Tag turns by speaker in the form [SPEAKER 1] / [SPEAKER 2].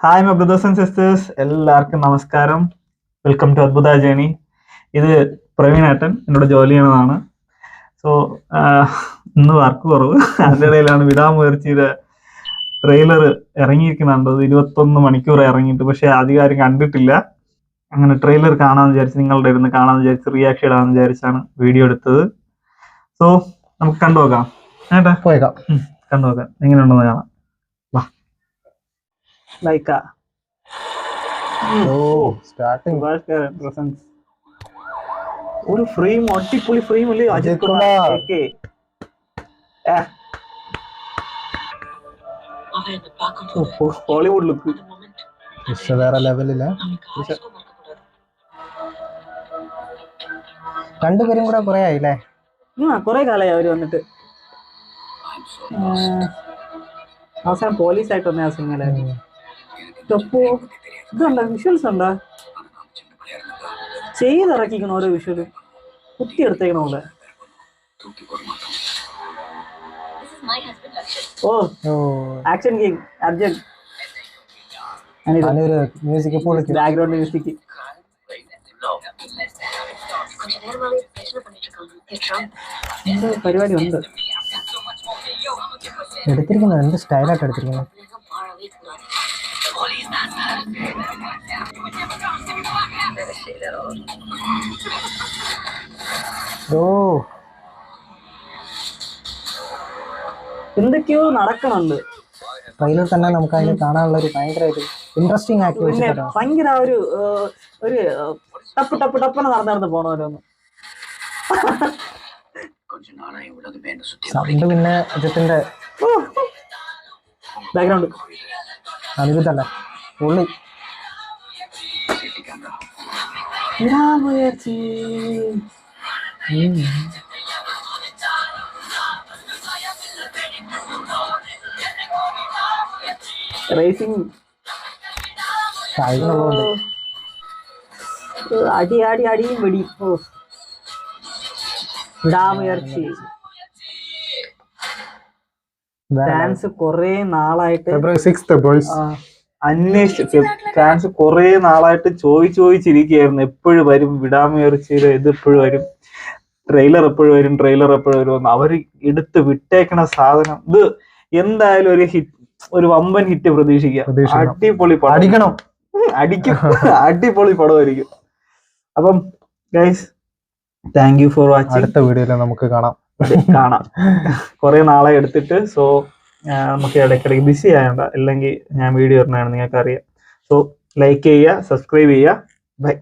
[SPEAKER 1] Hi my brothers and sisters, എല്ലാവർക്കും നമസ്കാരം. Welcome to അദ്ഭുത ജേണി. ഇത് പ്രവീണേട്ടൻ, എന്നോട് ജോലി ചെയ്യണതാണ്. സോ ഇന്ന് വർക്ക് കുറവ്. അതിൻ്റെ ഇടയിലാണ് വിടാമുയർച്ചയുടെ ട്രെയിലർ ഇറങ്ങിയിരിക്കുന്നുണ്ട്. 21 മണിക്കൂർ ഇറങ്ങിയിട്ട്, പക്ഷെ അധികാരം കണ്ടിട്ടില്ല. അങ്ങനെ ട്രെയിലർ കാണാമെന്ന് വിചാരിച്ച്, നിങ്ങളുടെ ഇരുന്ന് കാണാമെന്ന് വിചാരിച്ച്, റിയാക്ഷൻ ഇടാമെന്ന് വിചാരിച്ചാണ് വീഡിയോ എടുത്തത്. സോ നമുക്ക് കണ്ടുനോക്കാം. ഏട്ടാ പോയേക്കാം, കണ്ടുനോക്കാം എങ്ങനെയുണ്ടെന്ന് കാണാം. Like
[SPEAKER 2] starting
[SPEAKER 1] presence. ഒരു ഫ്രെയിം, അടിപൊളി ഫ്രെയിം അല്ലേ അജിത് കുമാർ. ഹോളിവുഡ് ലുക്ക്,
[SPEAKER 2] വേറെ ലെവലില്ല. രണ്ടുപേരും കൂടെ കുറെ ആയില്ലേ?
[SPEAKER 1] കുറെ കാലമായി അവര് വന്നിട്ട്. അവസാനം പോലീസായിട്ട് വന്ന ആ സിനിമയിലായിരുന്നു. ഇതുണ്ടോ വിഷ്വൽസ് ഉണ്ടോ? ചെയ്തിറക്കിക്കണം ഓരോ വിഷ്വല്, കുത്തിയെടുത്തേക്കണോല്ലേ. ഓ action king Arjun.
[SPEAKER 2] Music
[SPEAKER 1] background music. പരിപാടി ഉണ്ട്
[SPEAKER 2] എടുത്തിരിക്കുന്നത്, എന്ത് സ്റ്റൈലായിട്ട് എടുത്തിരിക്കുന്നത്.
[SPEAKER 1] എന്തൊക്കെയോ നടക്കണുണ്ട്
[SPEAKER 2] ട്രെയിലർ തന്നെ. നമുക്ക് അതിന് കാണാനുള്ള ഒരു ഭയങ്കര ഒരു ഇൻട്രസ്റ്റിംഗ് ആക്ടിവിറ്റി,
[SPEAKER 1] ഭയങ്കര ഒരു ടപ്പ് നടന്നു പോണോരോന്ന്.
[SPEAKER 2] സൗണ്ട് പിന്നെ അജിത്തിന്റെ
[SPEAKER 1] ബാക്ക്ഗ്രൗണ്ട്
[SPEAKER 2] അനിരുദ്ധല്ല, പുള്ളി
[SPEAKER 1] റേസിംഗ്, അടിയും വെടിയും. വിടാമുയർച്ചി ഫാൻസ് കുറെ നാളായിട്ട് അന്വേഷിച്ചു. ഫാൻസ് കുറെ നാളായിട്ട് ചോദിച്ചിരിക്കുകയായിരുന്നു, എപ്പോഴും വരും വിടാമുയർച്ചയുടെ ഇത്, എപ്പോഴും വരും, ട്രെയിലർ എപ്പോഴും വരും. അവര് എടുത്ത് വിട്ടേക്കണ സാധനം ഇത് എന്തായാലും ഒരു ഹിറ്റ്, ഒരു വമ്പൻ ഹിറ്റ് പ്രതീക്ഷിക്കാം. അടിപൊളി പടം, അടിപൊളി പടമായിരിക്കും. അപ്പം guys, thank you for watching.
[SPEAKER 2] അടുത്ത വീഡിയോയിൽ നമുക്ക് കാണാം.
[SPEAKER 1] കുറെ നാളെ എടുത്തിട്ട്. സോ നമുക്ക് ഇടയ്ക്കിടയ്ക്ക് ബിസി ആയണ്ട, അല്ലെങ്കിൽ ഞാൻ വീഡിയോ ഇടുന്നതാണ് നിങ്ങൾക്ക് അറിയാം. സോ ലൈക്ക് ചെയ്യുക, സബ്സ്ക്രൈബ് ചെയ്യുക. ബൈ.